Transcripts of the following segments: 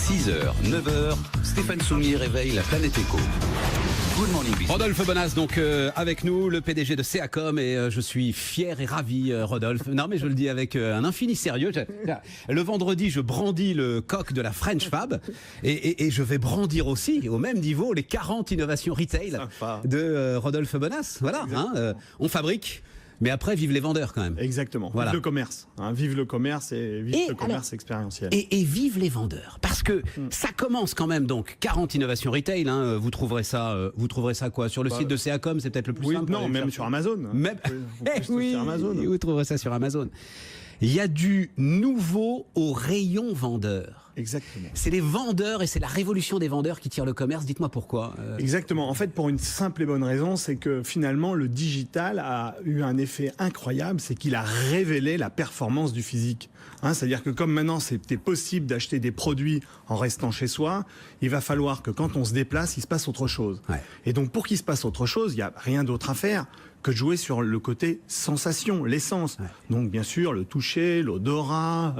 6h, 9h, Stéphane Soumier réveille la planète éco. Good morning business. Rodolphe Bonas, donc avec nous, le PDG de Seacom, et je suis fier et ravi, Rodolphe. Non, mais je le dis avec un infini sérieux. Le vendredi, je brandis le coq de la French Fab, et je vais brandir aussi, au même niveau, les 40 innovations retail de Rodolphe Bonas. Voilà, on fabrique. Mais après, vive les vendeurs quand même. Exactement. Voilà. Vive le commerce. Vive le commerce et vive le commerce expérientiel. Et vive les vendeurs. Parce que ça commence quand même, donc 40 innovations retail. Vous trouverez ça quoi sur le site de Seacom, c'est peut-être le plus simple. Non, même sur Amazon. Même... Oui, sur Amazon. Vous trouverez ça sur Amazon. Il y a du nouveau au rayon vendeur. Exactement. C'est les vendeurs et c'est la révolution des vendeurs qui tire le commerce. Dites-moi pourquoi. Exactement. En fait, pour une simple et bonne raison, c'est que finalement, le digital a eu un effet incroyable, c'est qu'il a révélé la performance du physique. C'est-à-dire que comme maintenant, c'était possible d'acheter des produits en restant chez soi, il va falloir que quand on se déplace, il se passe autre chose. Ouais. Et donc, pour qu'il se passe autre chose, il n'y a rien d'autre à faire que de jouer sur le côté sensation, l'essence. Ouais. Donc, bien sûr, le toucher, l'odorat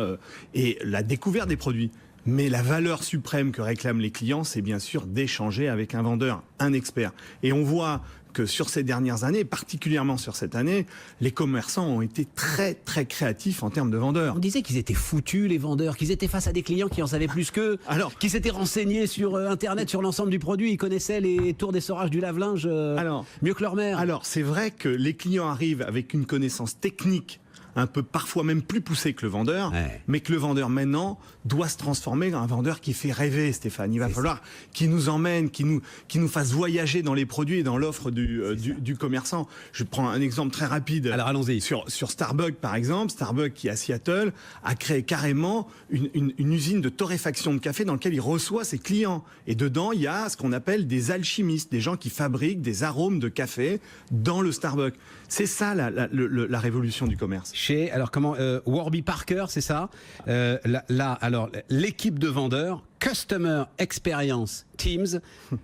et la découverte des produits. Mais la valeur suprême que réclament les clients, c'est bien sûr d'échanger avec un vendeur, un expert. Et on voit que sur ces dernières années, particulièrement sur cette année, les commerçants ont été très très créatifs en termes de vendeurs. On disait qu'ils étaient foutus, les vendeurs, qu'ils étaient face à des clients qui en savaient plus qu'eux, qu'ils s'étaient renseignés sur Internet, sur l'ensemble du produit, ils connaissaient les tours d'essorage du lave-linge mieux que leur mère. Alors, c'est vrai que les clients arrivent avec une connaissance technique un peu parfois même plus poussé que le vendeur, mais que le vendeur maintenant doit se transformer en un vendeur qui fait rêver, Stéphane. Il va falloir qu'il nous emmène, qu'il nous fasse voyager dans les produits et dans l'offre du commerçant. Je prends un exemple très rapide. Alors allons-y. Sur Starbucks par exemple, Starbucks qui est à Seattle a créé carrément une usine de torréfaction de café dans laquelle il reçoit ses clients. Et dedans, il y a ce qu'on appelle des alchimistes, des gens qui fabriquent des arômes de café dans le Starbucks. C'est ça la révolution du commerce. Alors comment Warby Parker, c'est ça alors l'équipe de vendeurs Customer Experience Teams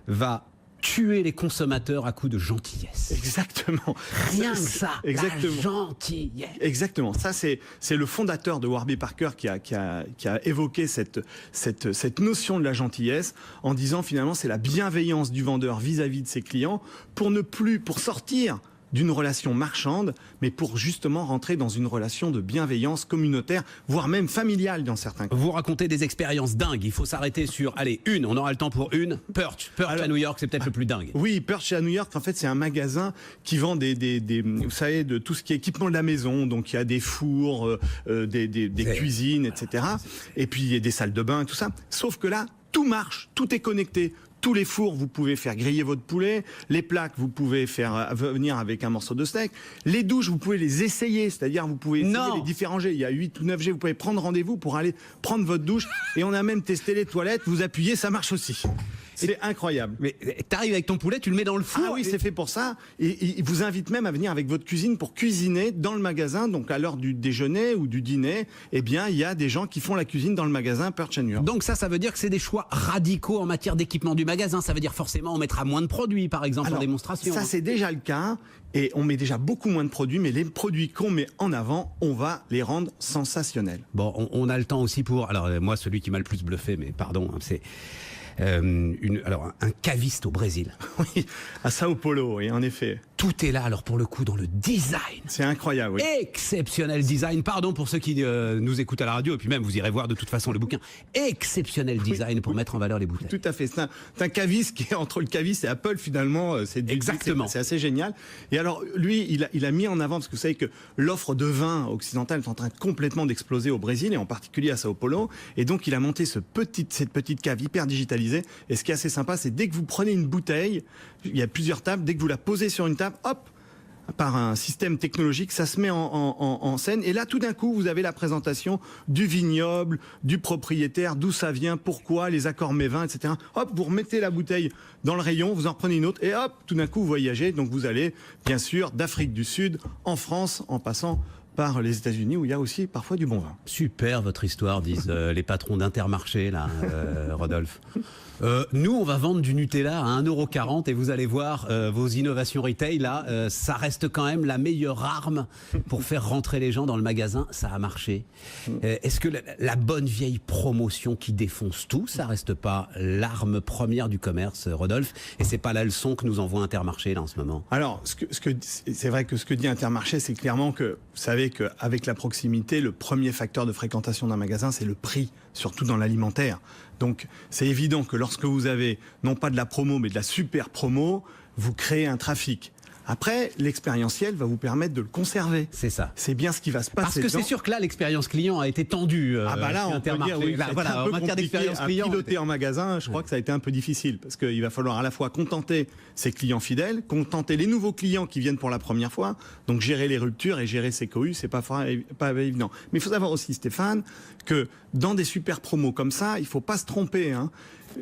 va tuer les consommateurs à coups de gentillesse. Exactement. Rien que ça. Exactement. La gentillesse. Exactement. Ça, c'est le fondateur de Warby Parker qui a évoqué cette notion de la gentillesse en disant finalement c'est la bienveillance du vendeur vis-à-vis de ses clients pour sortir d'une relation marchande, mais pour justement rentrer dans une relation de bienveillance communautaire, voire même familiale dans certains cas. Vous racontez des expériences dingues. Il faut s'arrêter sur, on aura le temps pour une. Perch à New York, c'est peut-être le plus dingue. Oui, Perch à New York, en fait, c'est un magasin qui vend vous savez, de tout ce qui est équipement de la maison. Donc, il y a des fours, des cuisines, etc. Et puis, il y a des salles de bain et tout ça. Sauf que là, tout marche, tout est connecté. Tous les fours, vous pouvez faire griller votre poulet. Les plaques, vous pouvez faire venir avec un morceau de steak. Les douches, vous pouvez les essayer. C'est-à-dire, vous pouvez essayer les différents jets. Il y a 8 ou 9 jets. Vous pouvez prendre rendez-vous pour aller prendre votre douche. Et on a même testé les toilettes. Vous appuyez, ça marche aussi. C'est incroyable. Mais t'arrives avec ton poulet, tu le mets dans le four. Ah oui, c'est fait pour ça. Et il vous invite même à venir avec votre cuisine pour cuisiner dans le magasin. Donc à l'heure du déjeuner ou du dîner, eh bien, il y a des gens qui font la cuisine dans le magasin Perch à New York. Donc ça veut dire que c'est des choix radicaux en matière d'équipement du magasin. Ça veut dire forcément on mettra moins de produits, par exemple, en démonstration. Ça, c'est déjà le cas. Et on met déjà beaucoup moins de produits, mais les produits qu'on met en avant, on va les rendre sensationnels. Bon, on a le temps aussi pour... Alors moi, celui qui m'a le plus bluffé, mais pardon, c'est... un caviste au Brésil. Oui, à Sao Paulo, oui, en effet. Tout est là, alors pour le coup, dans le design. C'est incroyable, oui. Exceptionnel design. Pardon pour ceux qui nous écoutent à la radio, et puis même, vous irez voir de toute façon le bouquin. Exceptionnel design pour mettre en valeur les bouteilles. Tout à fait. C'est un caviste qui est entre le caviste et Apple, finalement. Exactement. C'est assez génial. Et alors, lui, il a mis en avant, parce que vous savez que l'offre de vin occidental est en train complètement d'exploser au Brésil, et en particulier à Sao Paulo. Et donc, il a monté cette petite cave hyper digitalisée. Et ce qui est assez sympa, c'est dès que vous prenez une bouteille, il y a plusieurs tables, dès que vous la posez sur une table, hop, par un système technologique, ça se met en scène. Et là, tout d'un coup, vous avez la présentation du vignoble, du propriétaire, d'où ça vient, pourquoi, les accords mévins, etc. Hop, vous remettez la bouteille dans le rayon, vous en prenez une autre, et hop, tout d'un coup, vous voyagez. Donc, vous allez, bien sûr, d'Afrique du Sud, en France, en passant par les États-Unis où il y a aussi parfois du bon vin. Super votre histoire, disent les patrons d'Intermarché, là, Rodolphe. Nous, on va vendre du Nutella à 1,40 € et vous allez voir vos innovations retail, là, ça reste quand même la meilleure arme pour faire rentrer les gens dans le magasin. Ça a marché. Est-ce que la bonne vieille promotion qui défonce tout, ça reste pas l'arme première du commerce, Rodolphe? Et c'est pas la leçon que nous envoie Intermarché, là, en ce moment? Alors, c'est vrai que ce que dit Intermarché, c'est clairement que, vous savez qu'avec la proximité, le premier facteur de fréquentation d'un magasin, c'est le prix, surtout dans l'alimentaire. Donc, c'est évident que lorsque vous avez, non pas de la promo, mais de la super promo, vous créez un trafic. Après, l'expérientiel va vous permettre de le conserver. C'est ça. C'est bien ce qui va se passer. Parce que c'est sûr que là, l'expérience client a été tendue. Ah bah là, on peut dire, oui, là, voilà, un peu en matière d'expérience client. Piloter en magasin, je crois que ça a été un peu difficile parce qu'il va falloir à la fois contenter ses clients fidèles, contenter les nouveaux clients qui viennent pour la première fois, donc gérer les ruptures et gérer ses cohus, c'est pas évident. Mais il faut savoir aussi, Stéphane, que dans des super promos comme ça, il faut pas se tromper, hein.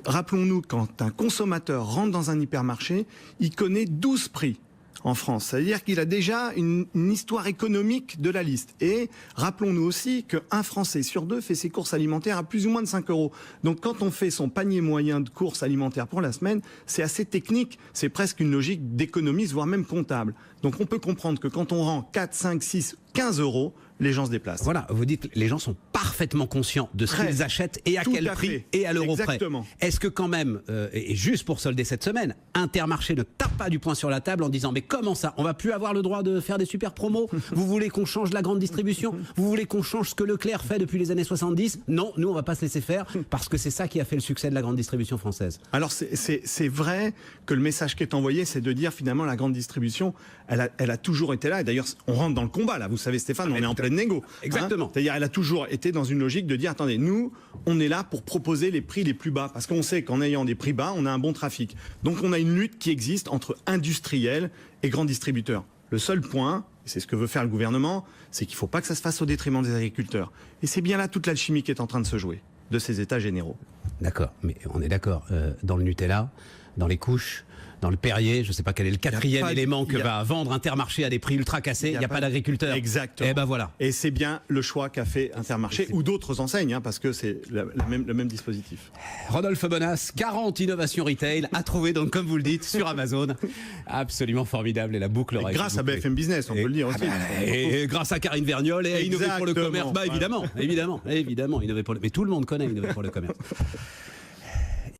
Rappelons-nous, quand un consommateur rentre dans un hypermarché, il connaît 12 prix en France. C'est-à-dire qu'il a déjà une histoire économique de la liste. Et rappelons-nous aussi qu'un Français sur deux fait ses courses alimentaires à plus ou moins de 5 €. Donc quand on fait son panier moyen de courses alimentaires pour la semaine, c'est assez technique. C'est presque une logique d'économiste, voire même comptable. Donc on peut comprendre que quand on rend 4, 5, 6, 15 €, les gens se déplacent. Voilà, vous dites les gens sont parfaitement conscients de ce qu'ils achètent et à quel prix et à l'euro près. Est-ce que quand même, et juste pour solder cette semaine, Intermarché ne tape pas du poing sur la table en disant mais comment ça, on va plus avoir le droit de faire des super promos? Vous voulez qu'on change la grande distribution? Vous voulez qu'on change ce que Leclerc fait depuis les années 70? Non, nous on va pas se laisser faire parce que c'est ça qui a fait le succès de la grande distribution française. Alors c'est vrai que le message qui est envoyé, c'est de dire finalement la grande distribution, elle a toujours été là. Et d'ailleurs, on rentre dans le combat là. Vous savez, Stéphane, on est en pleine négo. Exactement. Hein, c'est-à-dire, elle a toujours été dans une logique de dire attendez, nous, on est là pour proposer les prix les plus bas parce qu'on sait qu'en ayant des prix bas, on a un bon trafic. Donc, on a une lutte qui existe entre industriels et grands distributeurs. Le seul point, et c'est ce que veut faire le gouvernement, c'est qu'il ne faut pas que ça se fasse au détriment des agriculteurs. Et c'est bien là toute l'alchimie qui est en train de se jouer, de ces états généraux. D'accord, mais on est d'accord. Dans le Nutella, dans les couches, dans le Perrier, je ne sais pas quel est le quatrième élément que va vendre Intermarché à des prix ultra cassés, il n'y a pas d'agriculteur. Exactement. Et ben voilà. Et c'est bien le choix qu'a fait Intermarché ou d'autres enseignes, hein, parce que c'est le même dispositif. Rodolphe Bonas, 40 innovations retail à trouver, donc comme vous le dites, sur Amazon. Absolument formidable et la boucle reste grâce à BFM Business, on peut le dire aussi. Et grâce à Karine Vergnol et à Innover pour le commerce. Bah évidemment, innover pour le... Mais tout le monde connaît Innover pour le commerce.